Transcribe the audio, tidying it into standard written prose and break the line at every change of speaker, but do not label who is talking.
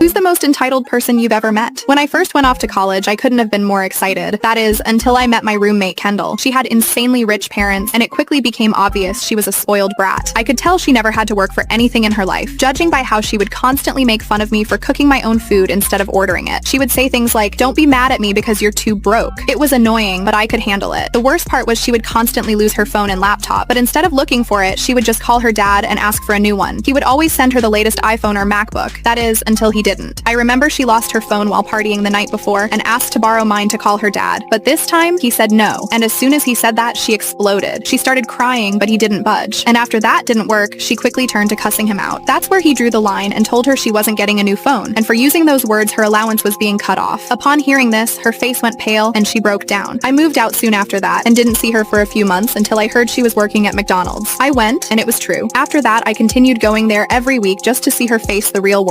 Who's the most entitled person you've ever met? When I first went off to college, I couldn't have been more excited. That is, until I met my roommate Kendall. She had insanely rich parents, and it quickly became obvious she was a spoiled brat. I could tell she never had to work for anything in her life, judging by how she would constantly make fun of me for cooking my own food instead of ordering it. She would say things like, "Don't be mad at me because you're too broke." It was annoying, but I could handle it. The worst part was she would constantly lose her phone and laptop, but instead of looking for it, she would just call her dad and ask for a new one. He would always send her the latest iPhone or MacBook. That is, until he didn't. I remember she lost her phone while partying the night before and asked to borrow mine to call her dad, but this time he said no, and as soon as he said that, she exploded. She started crying, but he didn't budge, and after that didn't work, she quickly turned to cussing him out. That's where he drew the line and told her she wasn't getting a new phone, and for using those words, her allowance was being cut off. Upon hearing this, her face went pale and she broke down. I moved out soon after that and didn't see her for a few months until I heard she was working at McDonald's. I went, and it was true. After that, I continued going there every week just to see her face the real world.